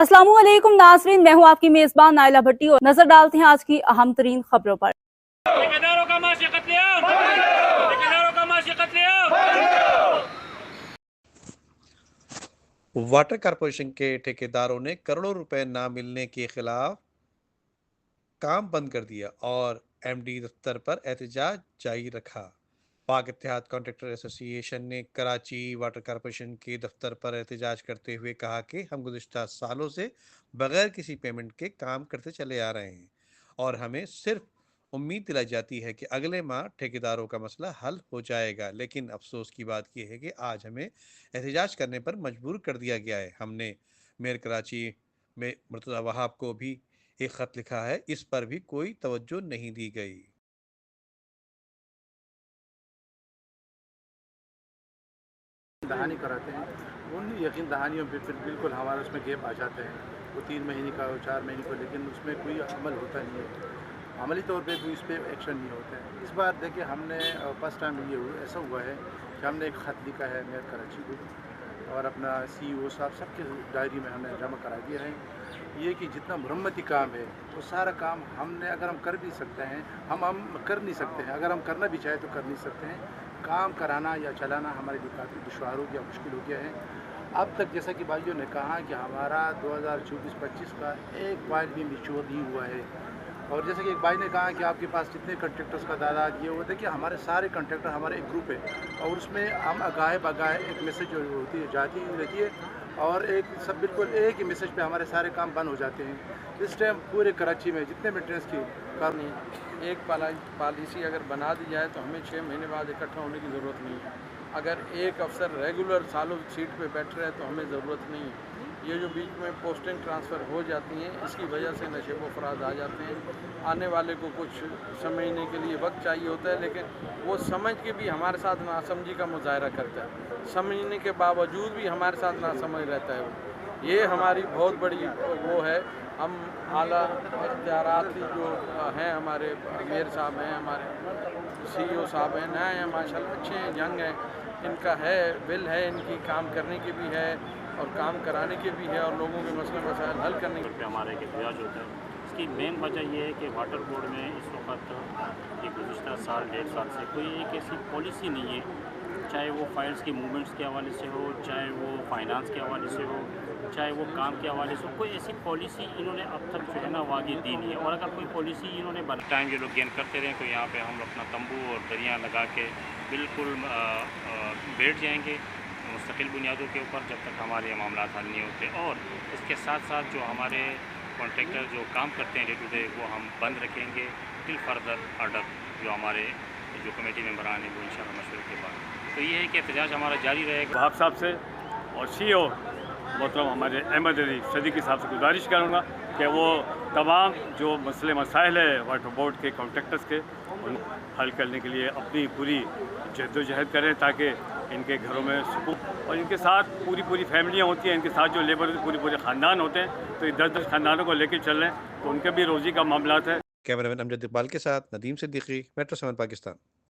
अस्सलाम वालेकुम नाज़रीन, मैं हूँ आपकी मेज़बान नाइला भट्टी और नजर डालते हैं आज की अहम तरीन खबरों पर। ठेकेदारों का माशी कत्लेआम, ठेकेदारों का माशी कत्लेआम। वाटर कॉरपोरेशन के ठेकेदारों ने करोड़ों रुपए ना मिलने के खिलाफ काम बंद कर दिया और एमडी दफ्तर पर एहतजाज जारी रखा। पाक इत्तेहाद कॉन्ट्रैक्टर एसोसिएशन ने कराची वाटर कॉरपोरेशन के दफ्तर पर एहतजाज करते हुए कहा कि हम गुज़िश्ता सालों से बगैर किसी पेमेंट के काम करते चले आ रहे हैं और हमें सिर्फ उम्मीद दिलाई जाती है कि अगले माह ठेकेदारों का मसला हल हो जाएगा, लेकिन अफसोस की बात यह है कि आज हमें एहतजाज करने पर मजबूर कर दिया गया है। हमने मेयर कराची में मुर्तज़ा वहाब को भी एक ख़त लिखा है, इस पर भी कोई तवज्जो नहीं दी गई। दहानी कराते हैं, उन यकीन दहानियों पे फिर बिल्कुल हमारा उसमें गैप आ जाते हैं, वो 3 महीने का हो 4 महीने का, लेकिन उसमें कोई अमल होता नहीं है, अमली तौर पे कोई इस पर एक्शन नहीं होता है। इस बार देखिए हमने फर्स्ट टाइम ये ऐसा हुआ है कि हमने एक ख़त लिखा है मेयर कराची को और अपना CEO साहब सबके डायरी में हमने जमा करा दिया है ये कि जितना मरम्मती काम है वो सारा काम हमने अगर हम कर भी सकते हैं हम कर नहीं सकते हैं, अगर हम करना भी चाहें तो कर नहीं सकते हैं। काम कराना या चलाना हमारे लिए काफ़ी दुश्वार हो गया, मुश्किल हो गया है। अब तक जैसा कि भाइयों ने कहा कि हमारा 2024-25 का एक फाइल भी मैच्योर नहीं हुआ है और जैसे कि एक भाई ने कहा कि आपके पास जितने कंट्रैक्टर्स का तादाद ये वो देखिए हमारे सारे कंट्रैक्टर हमारे एक ग्रुप है और उसमें हम आगाह बगाह एक मैसेज जो होती है जाती रहती है और एक सब बिल्कुल एक ही मैसेज पे हमारे सारे काम बंद हो जाते हैं। इस टाइम पूरे कराची में जितने मेंटेनेंस की काम नहीं, एक पॉलिसी अगर बना दी जाए तो हमें 6 महीने बाद इकट्ठा होने की ज़रूरत नहीं है। अगर एक अफसर रेगुलर सालों सीट पे बैठ रहे हैं तो हमें ज़रूरत नहीं है। ये जो बीच में पोस्टिंग ट्रांसफ़र हो जाती हैं इसकी वजह से नशेब फराज आ जाते हैं। आने वाले को कुछ समझने के लिए वक्त चाहिए होता है, लेकिन वो समझ के भी हमारे साथ नासमझी का मुजाहरा करता है, समझने के बावजूद भी हमारे साथ नासमझ रहता है वो। ये हमारी बहुत बड़ी वो है। हम आला इख्तियारात जो हैं हमारे मेयर साहब हैं, हमारे CEO साहब हैं, नए हैं माशाल्लाह, अच्छे हैं, यंग हैं, इनका है विल है, इनकी काम करने की भी है और काम कराने के भी है और लोगों के मसले मसाइल हल करने के। हमारे एक एहतजाज होता है, इसकी मेन वजह यह है कि वाटर बोर्ड में इस वक्त ये गुज़िश्ता साल 1.5 साल से कोई एक ऐसी पॉलिसी नहीं है, चाहे वो फाइल्स की मूवमेंट्स के हवाले से हो, चाहे वो फाइनेंस के हवाले से हो, चाहे वो काम के हवाले से, कोई ऐसी पॉलिसी इन्होंने अब तक जो है ना वो आगे दी नहीं है। और अगर कोई पॉलिसी इन्होंने बना टाइम ये लोग गेन करते रहें तो यहाँ पे हम अपना तंबू और दरिया लगा के बिल्कुल बैठ जाएंगे मुस्तकिल बुनियादों के ऊपर जब तक हमारे मामला हल नहीं होते। और इसके साथ साथ जो हमारे कॉन्ट्रैक्टर जो काम करते हैं डे टू डे वो हम बंद रखेंगे टिल फर्दर ऑर्डर, जो हमारे जो कमेटी मेंबरान हैं वो इंशाल्लाह मशवरे के बाद। तो ये है कि एहतजाज हमारा जारी रहेगा। वहाब साहब से और CEO मतलब हमारे अहमद अली सदीकी साहब से गुजारिश करूँगा कि वो तमाम जो मसले मसाइल है वाटर बोर्ड के कॉन्ट्रैक्टर्स के उन हल करने के लिए अपनी पूरी जद्दोजहद करें ताकि इनके घरों में सुकून और इनके साथ पूरी फैमिलियाँ होती हैं, इनके साथ जो लेबर पूरे ख़ानदान होते हैं, तो ये 10 ख़ानदानों को लेकर चल रहे हैं तो उनके भी रोज़ी का मामला है। कैमरामैन अमजद इकबाल के साथ नदीम सिद्दीकी, मेट्रो 7 पाकिस्तान।